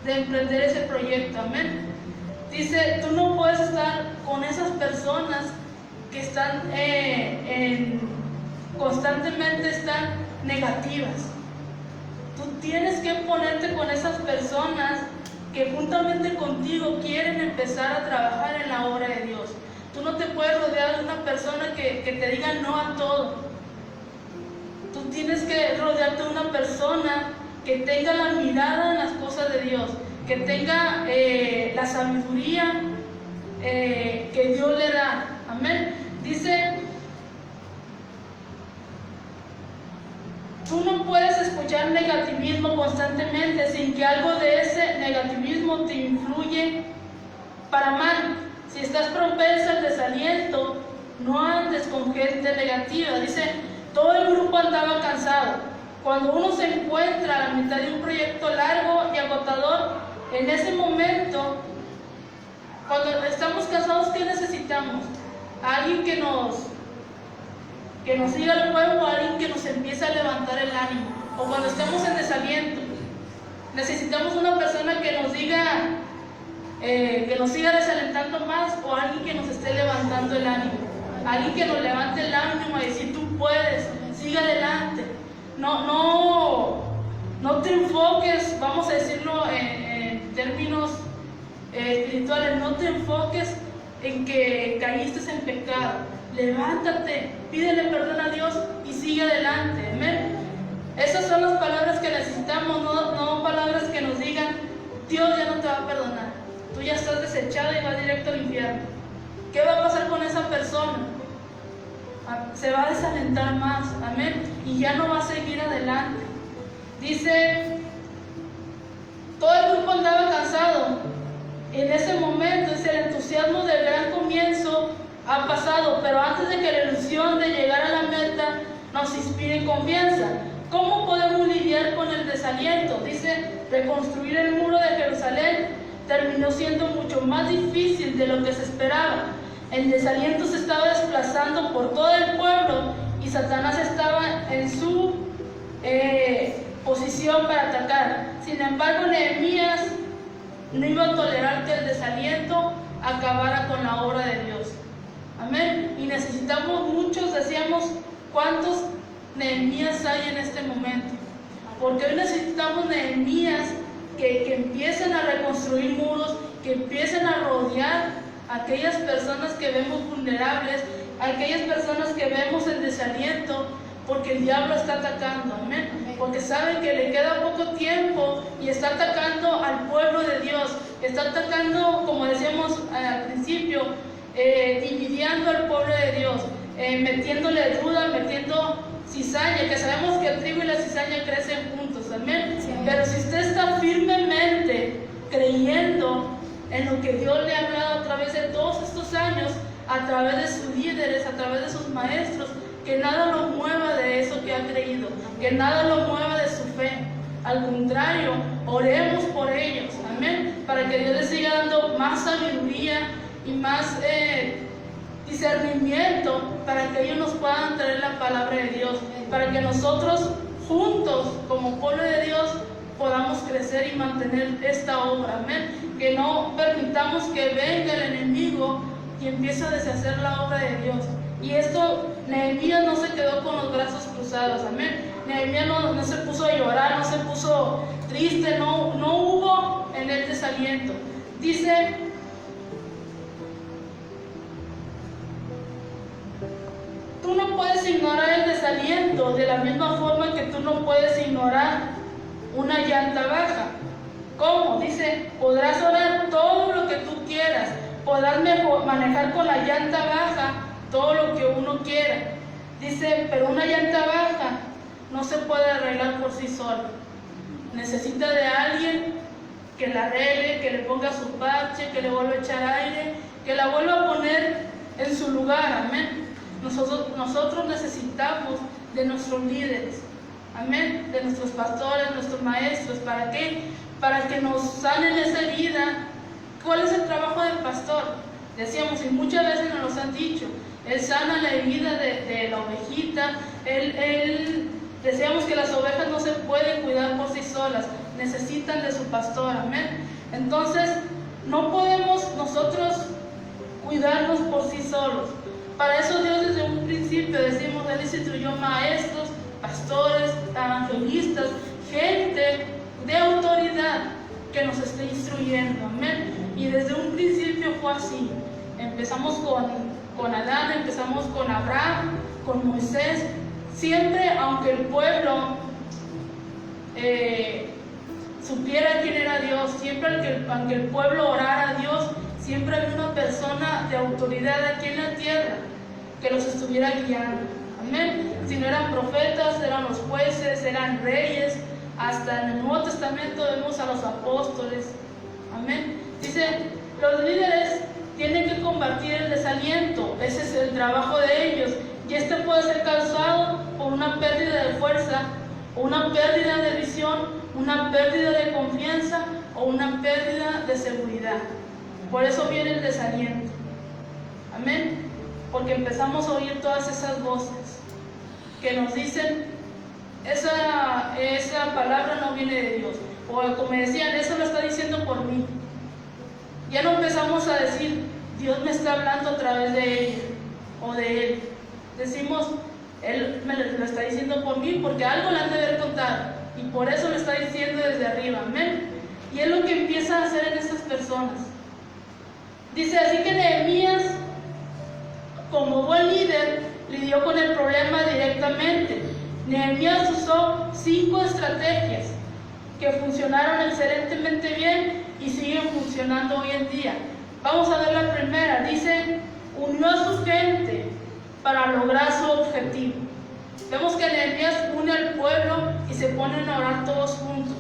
de emprender ese proyecto. Amén. Dice, tú no puedes estar con esas personas que están constantemente están negativas. Tú tienes que ponerte con esas personas que juntamente contigo quieren empezar a trabajar en la obra de Dios. Tú no te puedes rodear de una persona que te diga no a todo. Tú tienes que rodearte de una persona que tenga la mirada en las cosas de Dios, que tenga la sabiduría que Dios le da. Amén. Dice, tú no puedes escuchar negativismo constantemente sin que algo de ese negativismo te influye para mal. Si estás propenso al desaliento, no andes con gente negativa. Dice, todo el grupo andaba cansado. Cuando uno se encuentra a la mitad de un proyecto largo y agotador, en ese momento, cuando estamos cansados, ¿qué necesitamos? Alguien que nos siga el juego, alguien que nos empiece a levantar el ánimo. O cuando estamos en desaliento, necesitamos una persona que nos diga, que nos siga desalentando más, o alguien que nos esté levantando el ánimo. Alguien que nos levante el ánimo y decir, tú puedes, sigue adelante. No te enfoques, vamos a decirlo en términos espirituales, no te enfoques en que caíste en pecado. Levántate, pídele perdón a Dios y sigue adelante. Amén. Esas son las palabras que necesitamos, no palabras que nos digan, Dios ya no te va a perdonar, tú ya estás desechado y vas directo al infierno. ¿Qué va a pasar con esa persona? Se va a desalentar más, amén, y ya no va a seguir adelante. Dice, todo el grupo andaba cansado. En ese momento, el entusiasmo del gran comienzo ha pasado, pero antes de que la ilusión de llegar a la meta nos inspire confianza. ¿Cómo podemos lidiar con el desaliento? Dice, reconstruir el muro de Jerusalén terminó siendo mucho más difícil de lo que se esperaba. El desaliento se estaba desplazando por todo el pueblo y Satanás estaba en su posición para atacar. Sin embargo, Nehemías no iba a tolerar que el desaliento acabara con la obra de Dios. Amén. Y necesitamos muchos, decíamos, ¿cuántos Nehemías hay en este momento? Porque hoy necesitamos Nehemías que empiecen a reconstruir muros, que empiecen a rodear a aquellas personas que vemos vulnerables, a aquellas personas que vemos en desaliento, porque el diablo está atacando, amén. Porque sabe que le queda poco tiempo y está atacando al pueblo de Dios, está atacando, como decíamos al principio, dividiendo al pueblo de Dios, metiéndole duda, metiendo cizaña, que sabemos que el trigo y la cizaña crecen juntos, amén. Sí. Pero si usted está firmemente creyendo en lo que Dios le ha hablado a través de todos estos años, a través de sus líderes, a través de sus maestros, que nada lo mueva de eso que ha creído, que nada lo mueva de su fe. Al contrario, oremos por ellos, amén, para que Dios les siga dando más sabiduría y más discernimiento, para que ellos nos puedan traer la palabra de Dios, para que nosotros juntos, como pueblo de Dios, podamos crecer y mantener esta obra, amén. Que no permitamos que venga el enemigo y empiece a deshacer la obra de Dios. Y esto, Nehemías no se quedó con los brazos cruzados, amén. Nehemías no se puso a llorar, no se puso triste, no hubo en él desaliento. Dice, tú no puedes ignorar el desaliento de la misma forma que tú no puedes ignorar una llanta baja. ¿Cómo? Dice, podrás orar todo lo que tú quieras, podrás manejar con la llanta baja todo lo que uno quiera. Dice, pero una llanta baja no se puede arreglar por sí sola. Necesita de alguien que la arregle, que le ponga su parche, que le vuelva a echar aire, que la vuelva a poner en su lugar, amén. Nosotros necesitamos de nuestros líderes, amén, de nuestros pastores, nuestros maestros. ¿Para qué? Para que nos sanen esa herida. ¿Cuál es el trabajo del pastor? Decíamos, y muchas veces nos lo han dicho, él sana la herida de la ovejita. Decíamos que las ovejas no se pueden cuidar por sí solas, necesitan de su pastor, amén. Entonces, no podemos nosotros cuidarnos por sí solos. Para eso Dios desde un principio decimos, Él instituyó maestros, pastores, evangelistas, gente de autoridad que nos esté instruyendo, amén. Y desde un principio fue así. Empezamos con Adán, empezamos con Abraham, con Moisés. Siempre, aunque el pueblo supiera quién era Dios, siempre aunque el pueblo orara a Dios, siempre había una persona de autoridad aquí en la tierra que los estuviera guiando, amén. Si no eran profetas, eran los jueces, eran reyes. Hasta en el Nuevo Testamento vemos a los apóstoles, amén. Dice, los líderes tienen que combatir el desaliento. Ese es el trabajo de ellos, y este puede ser causado por una pérdida de fuerza, o una pérdida de visión, una pérdida de confianza o una pérdida de seguridad. Por eso viene el desaliento, amén, porque empezamos a oír todas esas voces que nos dicen, esa palabra no viene de Dios, o como decían, eso lo está diciendo por mí. Ya no empezamos a decir, Dios me está hablando a través de ella o de él. Decimos, Él me lo está diciendo por mí, porque algo le han de haber contado, y por eso lo está diciendo desde arriba, amén. Y es lo que empieza a hacer en estas personas. Dice así que Nehemías, como buen líder, lidió con el problema directamente. Nehemías usó 5 estrategias que funcionaron excelentemente bien y siguen funcionando hoy en día. Vamos a ver la primera. Dice, unió a su gente para lograr su objetivo. Vemos que Nehemías une al pueblo y se ponen a orar todos juntos,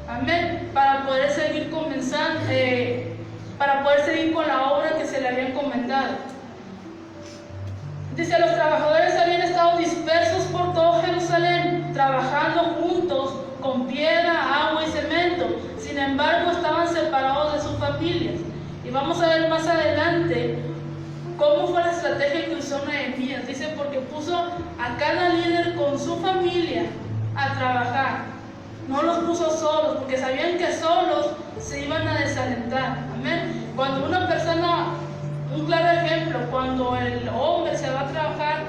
amén, para poder seguir comenzando, para poder seguir con la obra que se le había encomendado. Dice, los trabajadores habían estado dispersos por todo Jerusalén, trabajando juntos con piedra, agua y cemento. Sin embargo, estaban separados de sus familias. Y vamos a ver más adelante cómo fue la estrategia que usó Nehemías. Dice, porque puso a cada líder con su familia a trabajar. No los puso solos, porque sabían que solos se iban a desalentar. Amén. Cuando una persona, un claro ejemplo, cuando el hombre se va a trabajar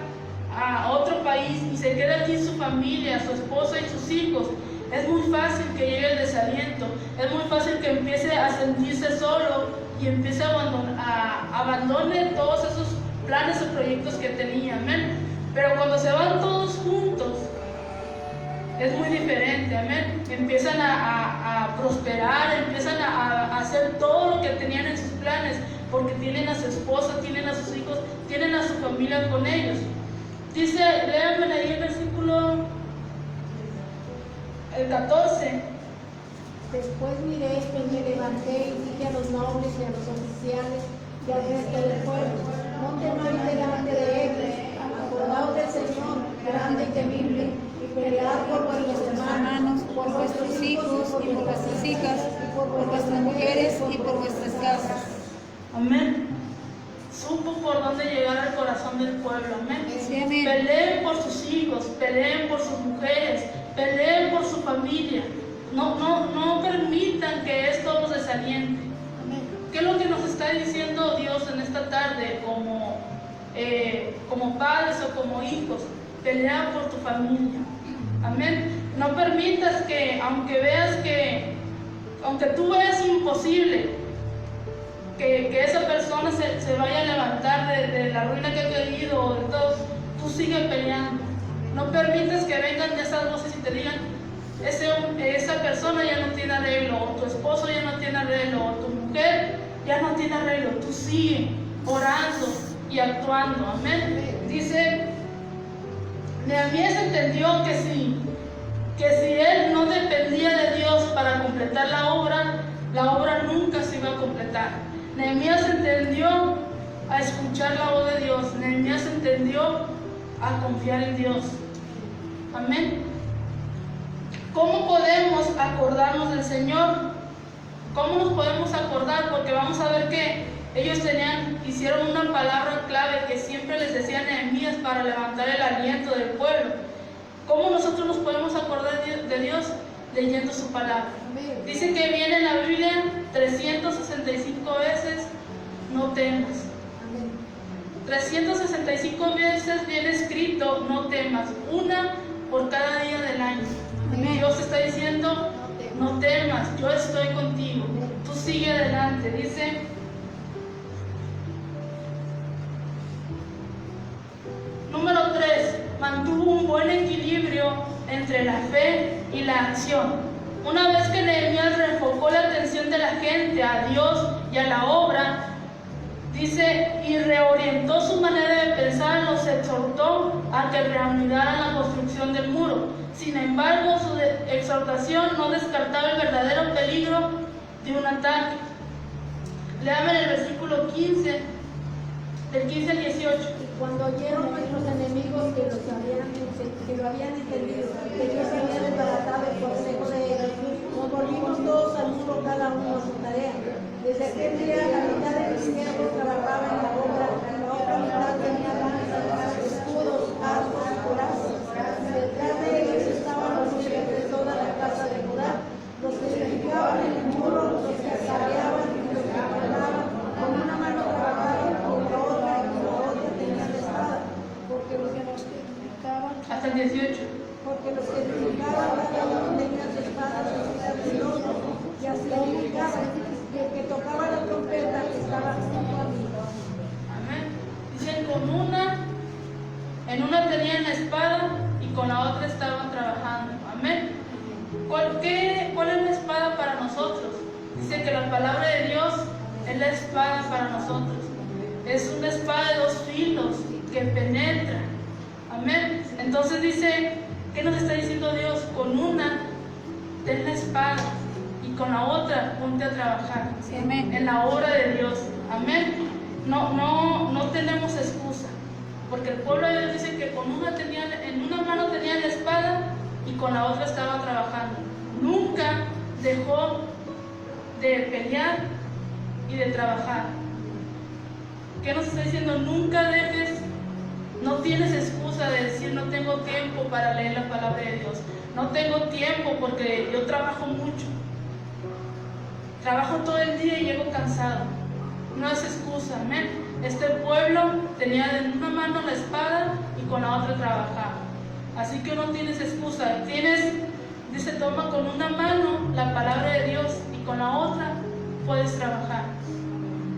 a otro país y se queda aquí su familia, su esposa y sus hijos, es muy fácil que llegue el desaliento, es muy fácil que empiece a sentirse solo y empiece a abandone todos esos planes o proyectos que tenía, amén. Pero cuando se van todos juntos, es muy diferente, amén. Empiezan a prosperar, empiezan a hacer todo lo que tenían en sus planes, porque tienen a su esposa, tienen a sus hijos, tienen a su familia con ellos. Dice, léanme ahí el versículo, el 14. Después miré, me levanté y dije a los nobles y a los oficiales y al resto del pueblo, no temáis delante de ellos, acordaos del Señor, grande y temible, y pelead por vuestros hermanos, por vuestros hijos y por vuestras hijas, por vuestras mujeres y por vuestras casas. Amén. Supo por dónde llegar al corazón del pueblo, amén. Peleen por sus hijos, peleen por sus mujeres, peleen por su familia. No permitan que esto los desaliente. ¿Qué es lo que nos está diciendo Dios en esta tarde como padres o como hijos? Pelea por tu familia. Amén. No permitas que, aunque tú veas imposible que esa persona se vaya a levantar de la ruina que ha caído o de todo, tú sigue peleando. No permitas que vengan esas voces y te digan, esa persona ya no tiene arreglo, o tu esposo ya no tiene arreglo, o tu mujer ya no tiene arreglo. Tú sigue orando y actuando, amén. Dice, Nehemías entendió que si él no dependía de Dios para completar la obra nunca se iba a completar. Nehemías entendió a escuchar la voz de Dios. Nehemías entendió a confiar en Dios, amén. ¿Cómo podemos acordarnos del Señor? ¿Cómo nos podemos acordar? Porque vamos a ver que ellos hicieron una palabra clave que siempre les decía Nehemías para levantar el aliento del pueblo. ¿Cómo nosotros nos podemos acordar de Dios? leyendo su palabra. Amén. Dice que viene en la Biblia 365 veces, no temas. Amén. 365 veces viene escrito, no temas, una por cada día del año. Amén. Dios está diciendo, no temas, yo estoy contigo, tú sigue adelante. Dice, número 3, mantuvo un buen equilibrio entre la fe y la acción. Una vez que Nehemías reenfocó la atención de la gente a Dios y a la obra, dice, y reorientó su manera de pensar, los exhortó a que reanudaran la construcción del muro. Sin embargo, su exhortación no descartaba el verdadero peligro de un ataque. Leamos el versículo 15, del 15 al 18. Y cuando oyeron nuestros enemigos que lo habían entendido, que Dios había desbaratado el consejo de ellos, nos volvimos todos al muro, cada uno a su tarea. Desde aquel día, la mitad de mis siervos trabajaba en la obra, la otra mitad tenía lanzas, escudos, arcos y corazas. Detrás de ellos estaban los jefes de toda la casa de Judá, los que edificaban en el muro, los que acarreaban y los que guardaban. Con una mano trabajaban, con la otra tenían la espada, porque los que nos edificaban, Hasta el 18. porque los que edificaban cada uno tenía su espada del otro, y así edificaban, y el que tocaba la trompeta estaba junto a mí. Amén. Dicen en una tenían la espada y con la otra estaban trabajando. Amén. ¿Cuál es la espada para nosotros? Dice que la palabra de Dios es la espada para nosotros. Es una espada de 2 filos que penetra. Amén. Entonces dice, ¿qué nos está diciendo Dios? Con una, ten la espada y con la otra, ponte a trabajar. Amén. En la obra de Dios. Amén. No tenemos excusa. Porque el pueblo de Dios dice que en una mano tenían la espada y con la otra estaba trabajando. Nunca dejó de pelear y de trabajar. ¿Qué nos está diciendo? Nunca dejes, no tienes excusa de decir no tengo tiempo para leer la palabra de Dios. No tengo tiempo porque yo trabajo mucho. Trabajo todo el día y llego cansado. No es excusa, amén. Este pueblo tenía en una mano la espada y con la otra trabajaba. Así que no tienes excusa. Dice, toma con una mano la palabra de Dios y con la otra puedes trabajar.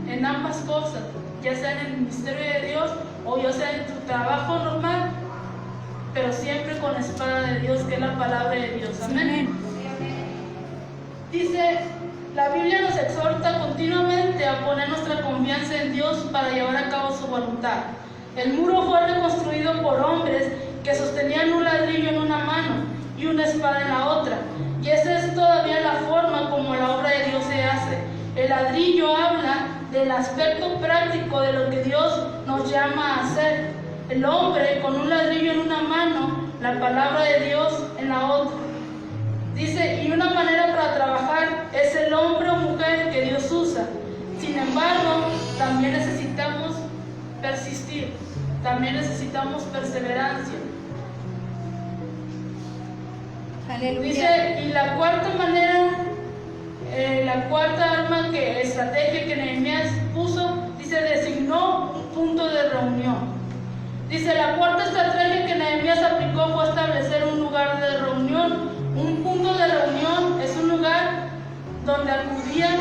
En ambas cosas, ya sea en el ministerio de Dios o ya sea en tu trabajo normal, pero siempre con la espada de Dios, que es la palabra de Dios. Amén. Dice, la Biblia nos exhorta continuamente a poner nuestra confianza en Dios para llevar a cabo su voluntad. El muro fue reconstruido por hombres que sostenían un ladrillo en una mano y una espada en la otra. Y esa es todavía la forma como la obra de Dios se hace. El ladrillo habla del aspecto práctico de lo que Dios nos llama a hacer. El hombre con un ladrillo en una mano, la palabra de Dios en la otra. Dice, y una manera para trabajar es el hombre o mujer que Dios usa. Sin embargo, también necesitamos persistir, también necesitamos perseverancia. Aleluya. Dice, y la cuarta manera, la cuarta estrategia que Nehemías puso, dice, designó un punto de reunión. Dice, la cuarta estrategia que Nehemías aplicó fue establecer un lugar de reunión. Un punto de reunión es un lugar donde acudían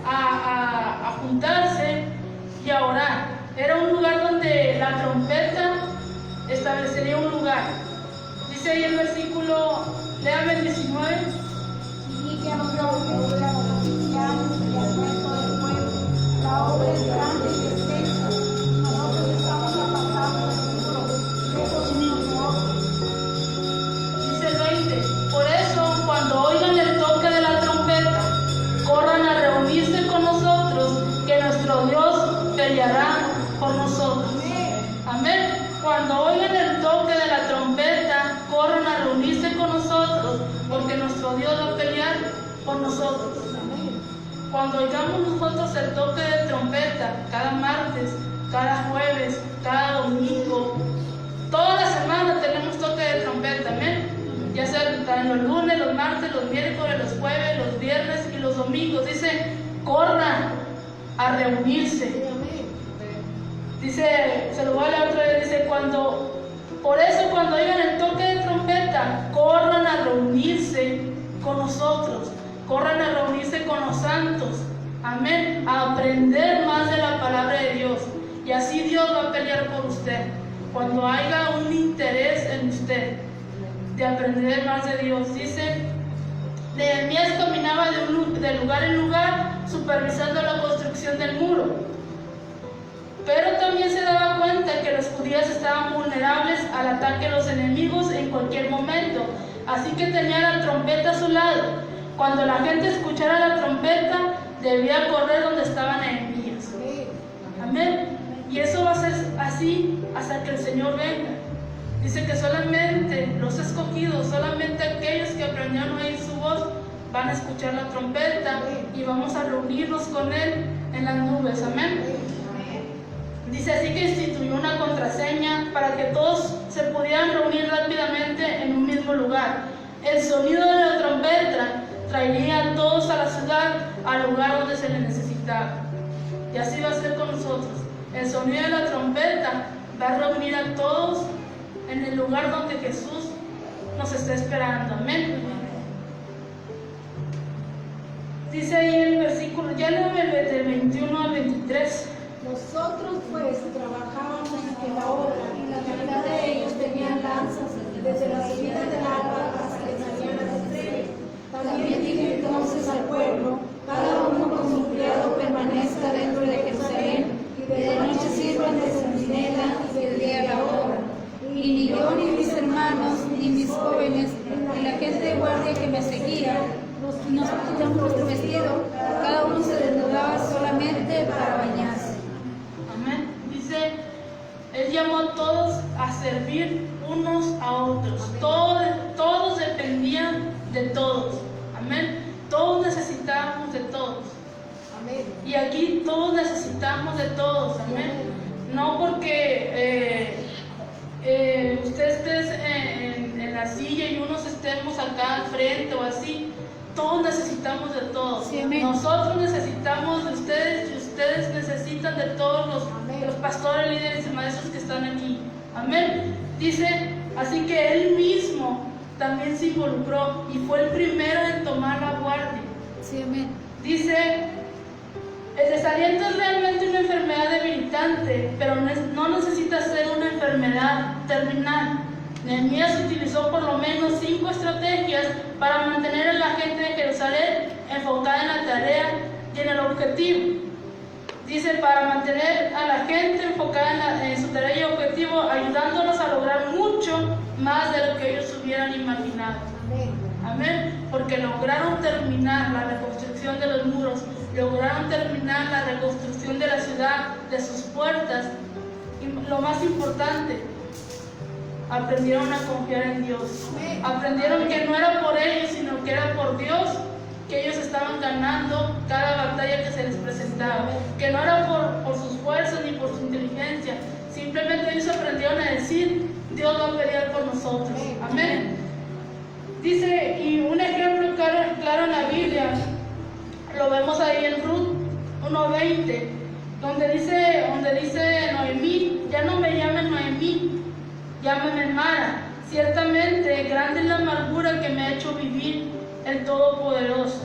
a juntarse y a orar. Era un lugar donde la trompeta establecería un lugar. Dice ahí el versículo, léame el 19. Y que a los oficiales y al resto del pueblo, la obra es grande y extensa. Nosotros estamos apartados del muro, lejos unos de otros. Dice el 20, por eso cuando oigan el toque de la trompeta, corran a reunirse con nosotros, que nuestro Dios peleará por nosotros. Amén. Cuando oigan el toque de la trompeta, corran a reunirse con nosotros, porque nuestro Dios va a pelear por nosotros. Cuando oigamos nosotros el toque de trompeta, cada martes, cada jueves, cada domingo, toda la semana tenemos toque de trompeta, amén. Ya sea los lunes, los martes, los domingos. Dice, corran a reunirse. Dice, se lo voy a leer otra vez, dice, por eso cuando oigan el toque de trompeta, corran a reunirse con nosotros, corran a reunirse con los santos, amén, a aprender más de la palabra de Dios, y así Dios va a pelear por usted, cuando haya un interés en usted, de aprender más de Dios. Dice, Nehemías caminaba de lugar en lugar, supervisando la construcción del muro. Pero también se daba cuenta que los judíos estaban vulnerables al ataque de los enemigos en cualquier momento. Así que tenía la trompeta a su lado. Cuando la gente escuchara la trompeta, debía correr donde estaban Nehemías. Amén. Y eso va a ser así hasta que el Señor venga. Dice que solamente los escogidos, solamente aquellos que aprendieron a oír su voz, van a escuchar la trompeta y vamos a reunirnos con Él en las nubes. Amén. Dice, así que instituyó una contraseña para que todos se pudieran reunir rápidamente en un mismo lugar. El sonido de la trompeta traería a todos a la ciudad, al lugar donde se les necesitaba. Y así va a ser con nosotros. El sonido de la trompeta va a reunir a todos en el lugar donde Jesús nos está esperando. Amén. Dice ahí el versículo, ya leo del 21 al 23. Nosotros pues trabajábamos en la obra y la mitad de ellos tenían lanzas desde la subida del alba hasta que salían las estrellas. También dije entonces al pueblo, cada uno con su criado permanezca dentro de Jerusalén y de noche sirvan de centinela y de día la obra. Y ni yo ni mis hermanos ni mis jóvenes ni la gente de guardia que me seguía nos quitamos nuestro vestido, cada uno se desnudaba solamente para bañarse. Amén. Dice, Él llamó a todos a servir unos a otros. Todos dependían de todos. Amén. Todos necesitábamos de todos. Amén. Y aquí todos necesitamos de todos. Amén. No porque usted esté en la silla y unos estemos acá al frente o así. Todos necesitamos de todos. Sí, nosotros necesitamos de ustedes y ustedes necesitan de todos los pastores, líderes y maestros que están aquí. Amén. Dice, así que Él mismo también se involucró y fue el primero en tomar la guardia. Sí, amén. Dice, el desaliento es realmente una enfermedad debilitante, pero no necesita ser una enfermedad terminal. Nehemías utilizó por lo menos 5 estrategias para mantener a la gente de Jerusalén enfocada en la tarea y en el objetivo. Dice, para mantener a la gente enfocada en su tarea y objetivo, ayudándolos a lograr mucho más de lo que ellos hubieran imaginado. Amén. Porque lograron terminar la reconstrucción de los muros, lograron terminar la reconstrucción de la ciudad, de sus puertas, y lo más importante, aprendieron a confiar en Dios. Aprendieron que no era por ellos, sino que era por Dios que ellos estaban ganando cada batalla que se les presentaba. Que no era por sus fuerzas ni por su inteligencia. Simplemente ellos aprendieron a decir, Dios va a pelear por nosotros. Amén. Dice, y un ejemplo claro en la Biblia, lo vemos ahí en Ruth 1:20, donde dice Noemí, ya no me llamen Noemí, llámame Mara. Ciertamente, grande es la amargura que me ha hecho vivir el Todopoderoso.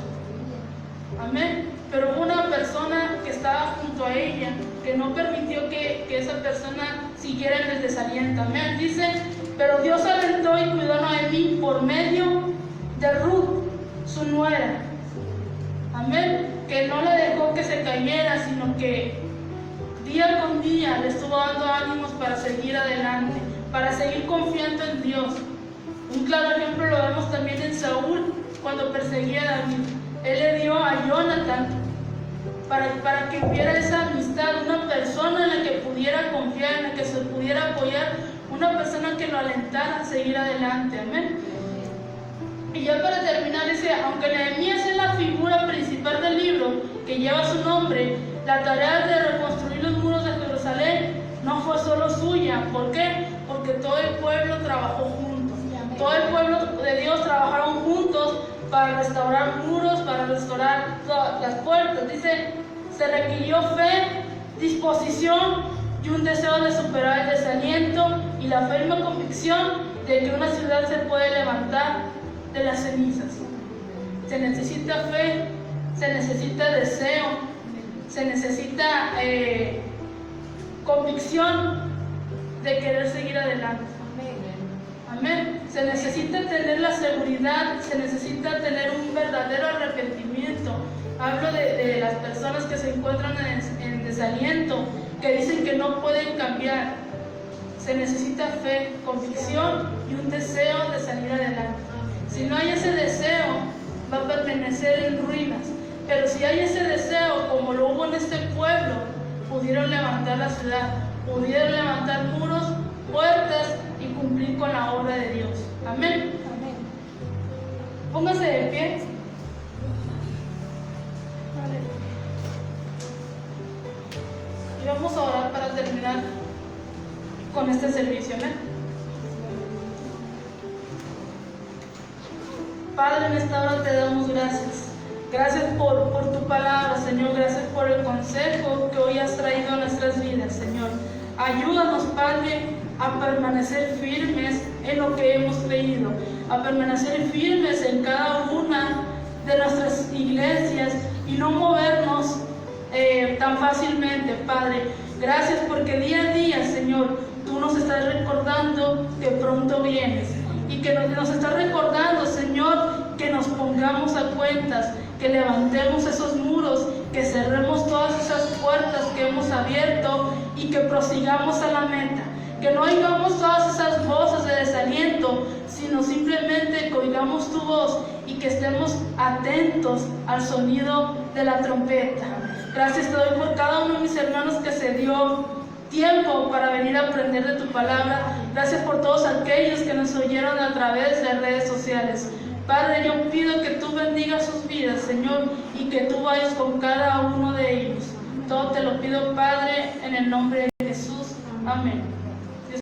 Amén. Pero hubo una persona que estaba junto a ella, que no permitió que esa persona siguiera en el desaliento. Amén. Dice, pero Dios alentó y cuidó a Noemí por medio de Ruth, su nuera. Amén. Que no le dejó que se cayera, sino que día con día le estuvo dando ánimos para seguir adelante, para seguir confiando en Dios. Un claro ejemplo lo vemos también en Saúl, cuando perseguía a David. Él le dio a Jonathan para que hubiera esa amistad, una persona en la que pudiera confiar, en la que se pudiera apoyar, una persona que lo alentara a seguir adelante. Amén. Y ya para terminar, dice, aunque Nehemías es la figura principal del libro que lleva su nombre, la tarea de reconstruir los muros de Jerusalén no fue solo suya. ¿Por qué? Porque todo el pueblo trabajó juntos. Todo el pueblo de Dios trabajaron juntos para restaurar muros, para restaurar todas las puertas. Dice, se requirió fe, disposición y un deseo de superar el desaliento y la firme convicción de que una ciudad se puede levantar de las cenizas. Se necesita fe, se necesita deseo, se necesita convicción de querer seguir adelante. Amén. Se necesita tener la seguridad, se necesita tener un verdadero arrepentimiento. Hablo de las personas que se encuentran en desaliento, que dicen que no pueden cambiar. Se necesita fe, convicción y un deseo de salir adelante. Si no hay ese deseo, va a permanecer en ruinas. Pero si hay ese deseo, como lo hubo en este pueblo, pudieron levantar la ciudad, pudieron levantar muros, puertas y cumplir con la obra de Dios. Amén. Amén. Póngase de pie. Y vamos a orar para terminar con este servicio. Amén. Padre, en esta hora te damos gracias. Gracias por tu palabra, Señor. Gracias por el consejo que hoy has traído a nuestras vidas, Señor. Ayúdanos, Padre, a permanecer firmes en lo que hemos creído, a permanecer firmes en cada una de nuestras iglesias y no movernos tan fácilmente, Padre. Gracias porque día a día, Señor, tú nos estás recordando que pronto vienes y que nos estás recordando, Señor, que nos pongamos a cuentas, que levantemos esos muros, que cerremos todas esas puertas que hemos abierto y que prosigamos a la meta. Que no oigamos todas esas voces de desaliento, sino simplemente que oigamos tu voz y que estemos atentos al sonido de la trompeta. Gracias te doy por cada uno de mis hermanos que se dio tiempo para venir a aprender de tu palabra. Gracias por todos aquellos que nos oyeron a través de redes sociales. Padre, yo pido que tú bendigas sus vidas, Señor, y que tú vayas con cada uno de ellos. Todo te lo pido, Padre, en el nombre de Jesús. Amén.